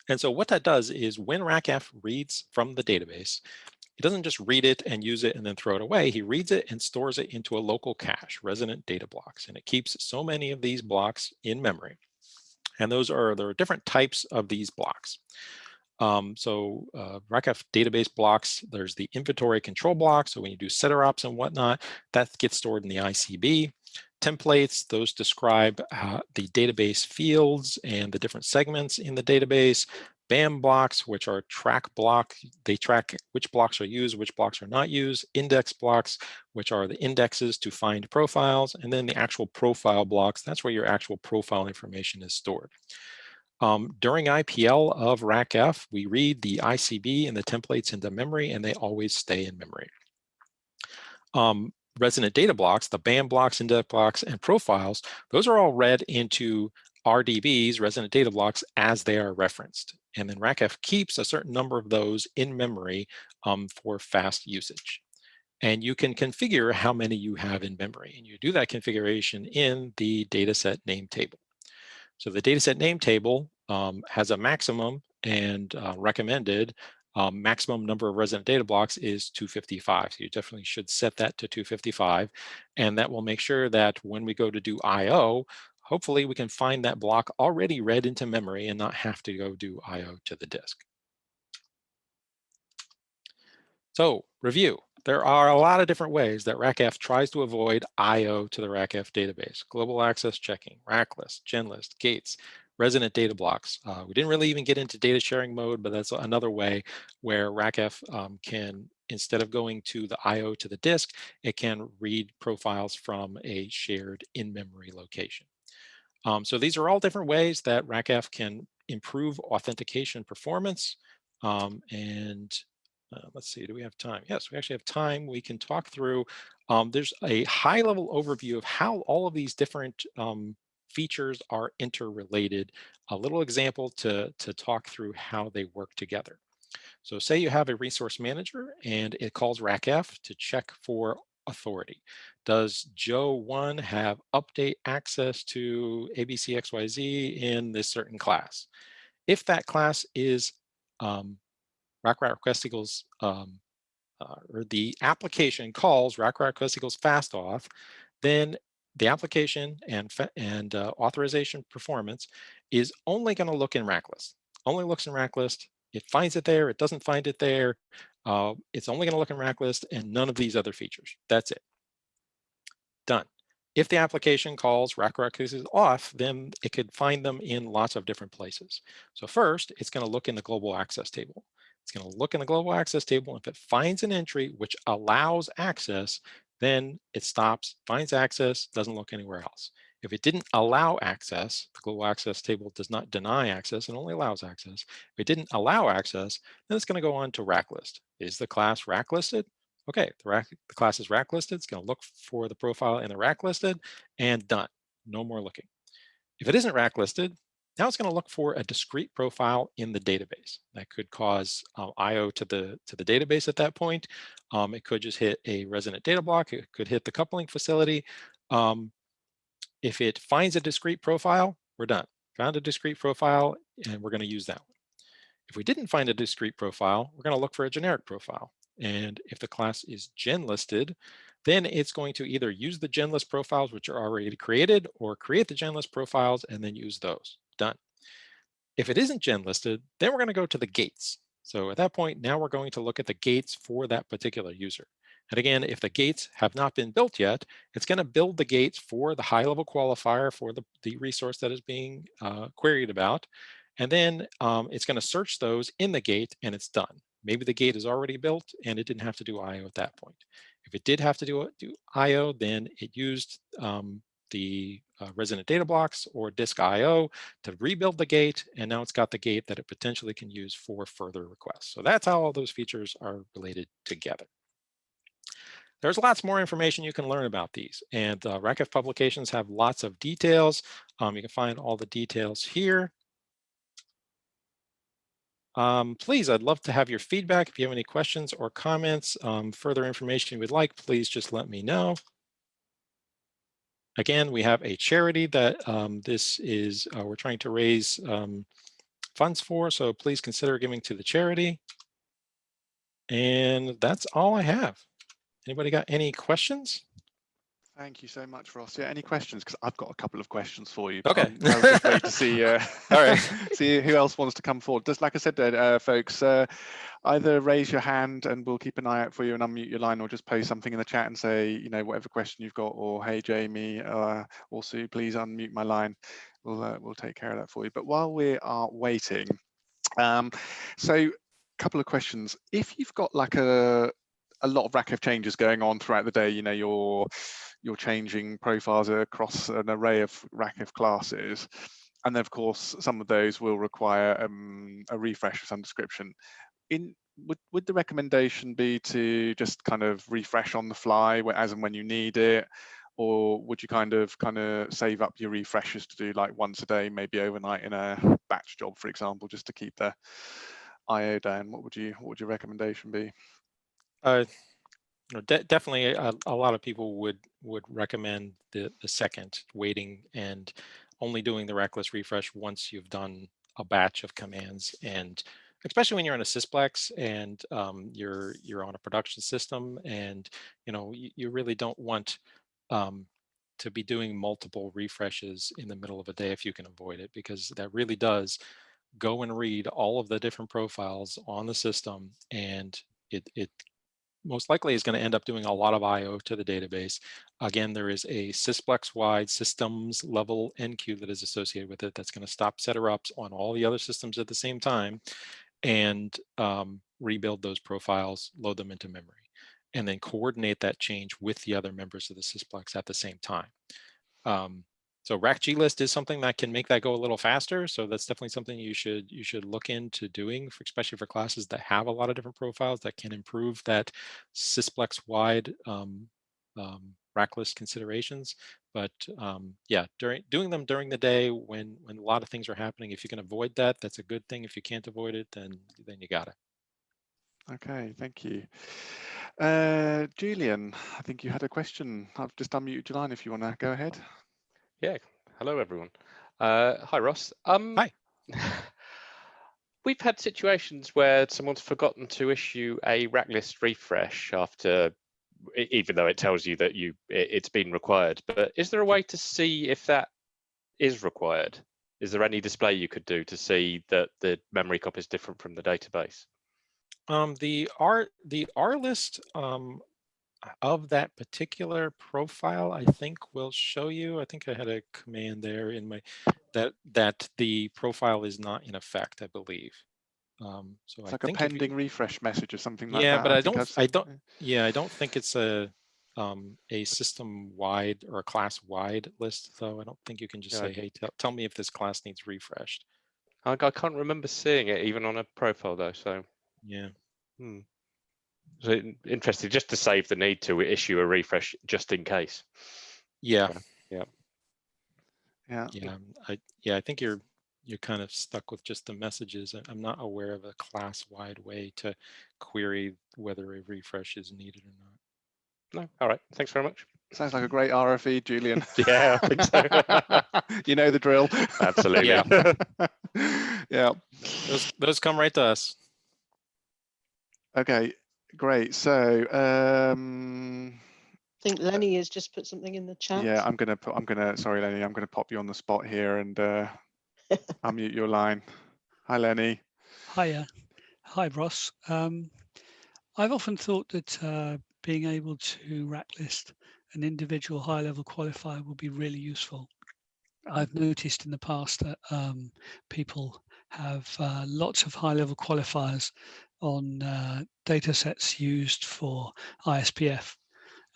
And so what that does is when RACF reads from the database, he doesn't just read it and use it and then throw it away. He reads it and stores it into a local cache, resident data blocks, and it keeps so many of these blocks in memory. And there are different types of these blocks. RACF database blocks, there's the inventory control block. So when you do setter ops and whatnot, that gets stored in the ICB. Templates, those describe the database fields and the different segments in the database. BAM blocks, which are track block, they track which blocks are used, which blocks are not used. Index blocks, which are the indexes to find profiles. And then the actual profile blocks, that's where your actual profile information is stored. During IPL of RACF, we read the ICB and the templates into memory, and they always stay in memory. Resident data blocks, the BAM blocks, index blocks, and profiles, those are all read into RDBs, resident data blocks, as they are referenced. And then RACF keeps a certain number of those in memory for fast usage. And you can configure how many you have in memory. And you do that configuration in the dataset name table. So the dataset name table has a maximum and recommended maximum number of resident data blocks is 255. So you definitely should set that to 255. And that will make sure that when we go to do IO, hopefully we can find that block already read into memory and not have to go do IO to the disk. So review. There are a lot of different ways that RACF tries to avoid I/O to the RACF database. Global access checking, RACLIST, GenList, gates, resident data blocks. We didn't really even get into data sharing mode, but that's another way where RACF can, instead of going to the I/O to the disk, it can read profiles from a shared in-memory location. So these are all different ways that RACF can improve authentication performance. And let's see, do we have time? Yes, we actually have time. We can talk through, there's a high level overview of how all of these different features are interrelated, a little example to talk through how they work together. So say you have a resource manager and it calls RACF to check for authority. Does Joe 1 have update access to ABCXYZ in this certain class? If that class is RACRAC request equals, or the application calls RACRAC request equals fast auth, then the application and authorization performance is only going to look in RACLIST. Only looks in RACLIST. It finds it there. It doesn't find it there. It's only going to look in RACLIST and none of these other features. That's it. Done. If the application calls RACLIST off, then it could find them in lots of different places. So first, it's going to look in the global access table. It's going to look in the global access table. If it finds an entry which allows access, then it stops, finds access, doesn't look anywhere else. If it didn't allow access, the global access table does not deny access, it only allows access. If it didn't allow access, then it's going to go on to RACLIST. Is the class RACListed? Okay, the class is rack listed. It's going to look for the profile in the rack listed and done. No more looking. If it isn't rack listed, now it's going to look for a discrete profile in the database. That could cause I/O to the database at that point. It could just hit a resident data block. It could hit the coupling facility. If it finds a discrete profile, we're done. Found a discrete profile, and we're going to use that one. If we didn't find a discrete profile, we're going to look for a generic profile. And if the class is gen listed, then it's going to either use the gen list profiles, which are already created, or create the gen list profiles and then use those. Done. If it isn't gen listed, then we're going to go to the gates. So at that point, now we're going to look at the gates for that particular user. And again, if the gates have not been built yet, it's going to build the gates for the high-level qualifier for the resource that is being queried about. And then it's going to search those in the gate, and it's done. Maybe the gate is already built, and it didn't have to do I/O at that point. If it did have to do I/O, then it used the resident data blocks or disk I/O to rebuild the gate, and now it's got the gate that it potentially can use for further requests. So that's how all those features are related together. There's lots more information you can learn about these, and RACF publications have lots of details. You can find all the details here. Please, I'd love to have your feedback. If you have any questions or comments, further information you would like, please just let me know. Again, we have a charity that this is, we're trying to raise funds for, so please consider giving to the charity. And that's all I have. Anybody got any questions? Thank you so much, Ross. Yeah, any questions? Because I've got a couple of questions for you. Okay. I'll just wait to see All right. see who else wants to come forward. Just like I said, folks, either raise your hand and we'll keep an eye out for you and unmute your line, or just post something in the chat and say, you know, whatever question you've got, or hey, Jamie, or Sue, please unmute my line. We'll take care of that for you. But while we are waiting, so a couple of questions. If you've got like a lot of RACF changes going on throughout the day, you know, you're changing profiles across an array of RACF classes, and then of course some of those will require a refresh of some description. Would the recommendation be to just kind of refresh on the fly as and when you need it, or would you kind of save up your refreshes to do like once a day, maybe overnight in a batch job, for example, just to keep the IO down? What would your recommendation be? Definitely a lot of people would recommend the second, waiting and only doing the reckless refresh once you've done a batch of commands. And especially when you're on a Sysplex and you're on a production system, and you really don't want to be doing multiple refreshes in the middle of a day if you can avoid it, because that really does go and read all of the different profiles on the system, and it most likely is going to end up doing a lot of I/O to the database. Again, there is a Sysplex-wide systems level enqueue that is associated with it that's going to stop setups on all the other systems at the same time and rebuild those profiles, load them into memory, and then coordinate that change with the other members of the Sysplex at the same time. So RACLIST is something that can make that go a little faster. So that's definitely something you should look into doing, especially for classes that have a lot of different profiles that can improve that Sysplex-wide RACLIST considerations. But yeah, doing them during the day when a lot of things are happening, if you can avoid that, that's a good thing. If you can't avoid it, then you got it. Okay, thank you. Julian, I think you had a question. I've just unmuted your line if you want to go ahead. Yeah, hello everyone. Hi Ross. Hi. We've had situations where someone's forgotten to issue a racklist refresh after, even though it tells you that it's been required. But is there a way to see if that is required? Is there any display you could do to see that the memory copy is different from the database? The R list of that particular profile, I think will show you. I think I had a command there in my that the profile is not in effect, I believe. So It's I like a think pending refresh message or something like yeah, that. but I I think don't I've seen. yeah, I don't think it's a system-wide or a class-wide list, though. I don't think you can just say, hey, tell me if this class needs refreshed. I can't remember seeing it even on a profile though. So yeah. So interesting, just to save the need to issue a refresh just in case. Yeah. I think you're kind of stuck with just the messages. I'm not aware of a class-wide way to query whether a refresh is needed or not. No, all right. Thanks very much. Sounds like a great RFE, Julian. Yeah, I think so. You know the drill. Absolutely. Yeah. Those come right to us. Okay, great. So I think Lenny has just put something in the chat. yeah, sorry, Lenny, I'm gonna pop you on the spot here and unmute your line. Hi, Lenny. Hiya. Hi, Ross. I've often thought that being able to racklist an individual high-level qualifier will be really useful. I've noticed in the past that people have lots of high-level qualifiers on data sets used for ISPF.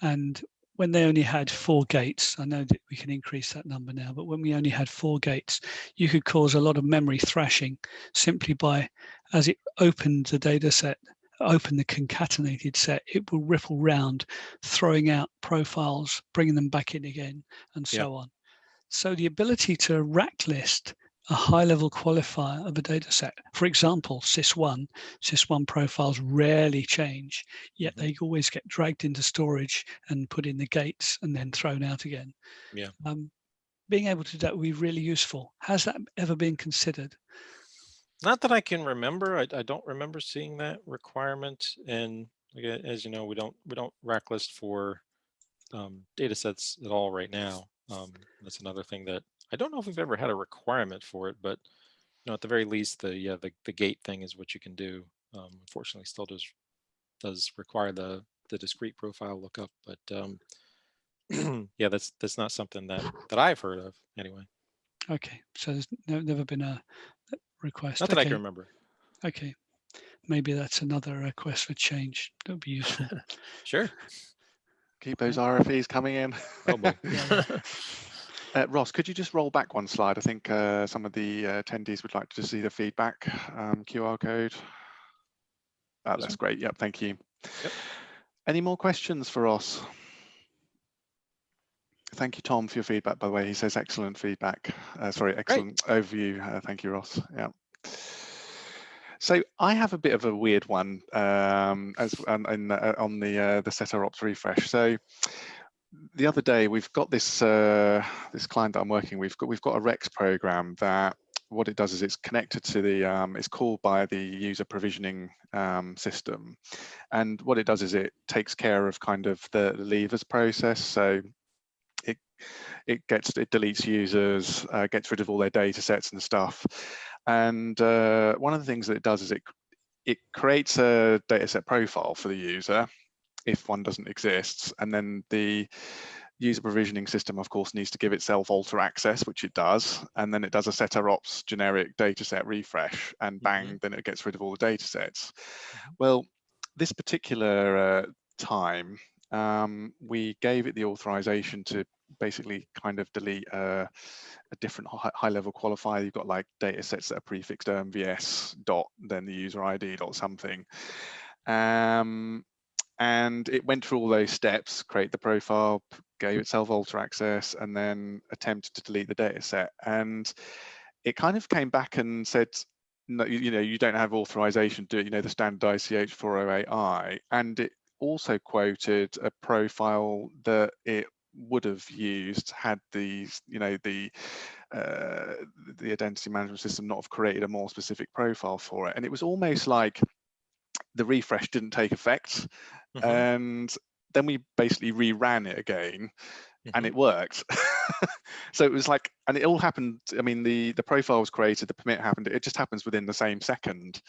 And when they only had 4 gates, I know that we can increase that number now, but when we only had 4 gates, you could cause a lot of memory thrashing simply by, as it opened the data set, open the concatenated set, it will ripple round, throwing out profiles, bringing them back in again, and so on. So the ability to racklist a high-level qualifier of a data set, for example, Sys1 profiles rarely change, yet they always get dragged into storage and put in the gates and then thrown out again. Yeah. Being able to do that would be really useful. Has that ever been considered? Not that I can remember. I don't remember seeing that requirement. And again, as you know, we don't racklist for data sets at all right now. That's another thing that I don't know if we've ever had a requirement for it, but at the very least, the gate thing is what you can do. Unfortunately, still does require the discrete profile lookup, but yeah, that's not something that I've heard of anyway. Okay, so there's never been a request. Not that I can remember. Okay, maybe that's another request for change. That would be useful. Sure. Keep those RFEs coming in. Oh boy. Ross, could you just roll back one slide? I think some of the attendees would like to see the feedback QR code. That's great. Yep, thank you. Yep. Any more questions for Ross? Thank you, Tom, for your feedback, by the way. He says excellent feedback. Sorry, excellent overview. Thank you, Ross. Yeah. So I have a bit of a weird one on the setter ops refresh. So the other day we've got this this client that I'm working with. We've got a Rex program that what it does is it's connected to the it's called by the user provisioning system, and what it does is it takes care of kind of the levers process. So it deletes users, gets rid of all their data sets and stuff. And one of the things that it does is it creates a dataset profile for the user if one doesn't exist, and then the user provisioning system, of course, needs to give itself alter access, which it does, and then it does a setter-ops generic dataset refresh, and bang, then it gets rid of all the datasets. Well, this particular time, we gave it the authorization to basically kind of delete a different high-level qualifier. You've got like data sets that are prefixed MVS dot, then the user ID dot something. And it went through all those steps, create the profile, gave itself alter access, and then attempted to delete the data set. And it kind of came back and said, no, you don't have authorization to do it, the standard ICH408I. And it also quoted a profile that it would have used had the identity management system not have created a more specific profile for it. And it was almost like the refresh didn't take effect. And then we basically reran it again, and it worked. So it was like, and it all happened. I mean, the profile was created, the permit happened. It just happens within the same second.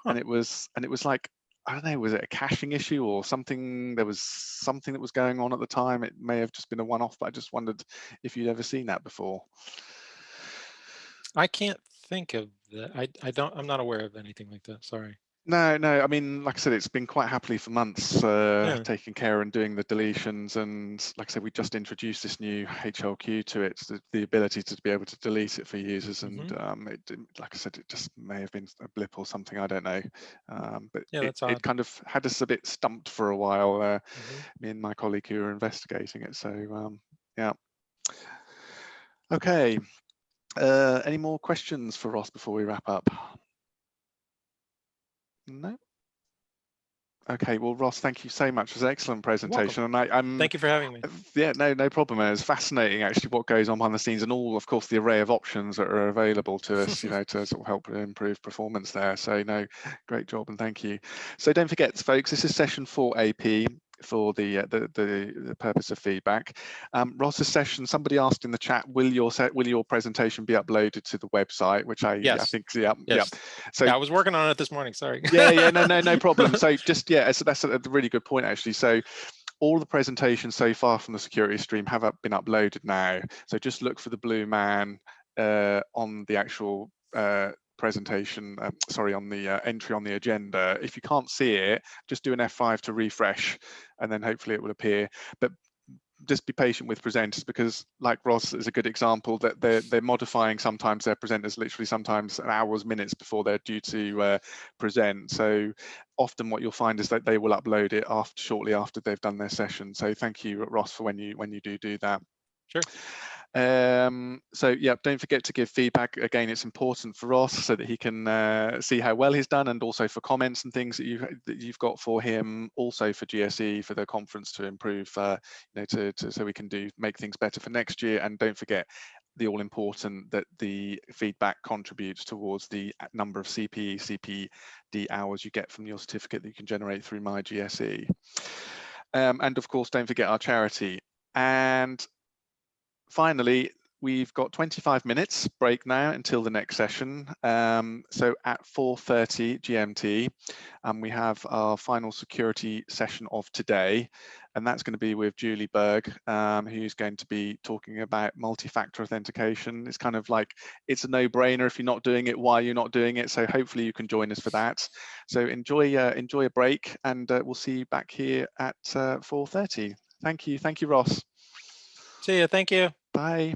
And it was like, I don't know, was it a caching issue or something? There was something that was going on at the time. It may have just been a one-off, but I just wondered if you'd ever seen that before. I can't think of that. I'm not aware of anything like that. Sorry. No, I mean, like I said, it's been quite happily for months taking care and doing the deletions. And like I said, we just introduced this new HLQ to it, the ability to be able to delete it for users. And like I said, it just may have been a blip or something, I don't know. But it kind of had us a bit stumped for a while, me and my colleague who were investigating it. So yeah. Okay. Any more questions for Ross before we wrap up? No? Okay, well, Ross, thank you so much. It was an excellent presentation. And thank you for having me. Yeah, no problem. It was fascinating, actually, what goes on behind the scenes and all, of course, the array of options that are available to us, to sort of help improve performance there. So, no, great job and thank you. So don't forget, folks, this is session 4 AP for the purpose of feedback. Ross's session, somebody asked in the chat, will your presentation be uploaded to the website? Which I think, yeah. So I was working on it this morning. Sorry. no problem. So just that's a really good point, actually. So all the presentations so far from the security stream have been uploaded now. So just look for the blue man on the actual presentation, on the entry on the agenda. If you can't see it, just do an F5 to refresh, and then hopefully it will appear. But just be patient with presenters, because like Ross is a good example, that they're modifying sometimes their presenters literally sometimes hours, minutes before they're due to present. So often what you'll find is that they will upload it shortly after they've done their session. So thank you, Ross, for when you do that. Sure. So yeah, don't forget to give feedback. Again, it's important for Ross so that he can see how well he's done, and also for comments and things that you've got for him. Also for GSE, for the conference, to improve, so we can make things better for next year. And don't forget the all important that the feedback contributes towards the number of CPE, CPD hours you get from your certificate that you can generate through My GSE. And of course, don't forget our charity. And finally, we've got 25 minutes break now until the next session. So at 4:30 GMT, we have our final security session of today, and that's going to be with Julie Berg, who's going to be talking about multi-factor authentication. It's kind of like, it's a no-brainer. If you're not doing it, why you're not doing it. So hopefully you can join us for that. So enjoy a break, and we'll see you back here at 4:30. Thank you, Ross. See you. Thank you. Bye.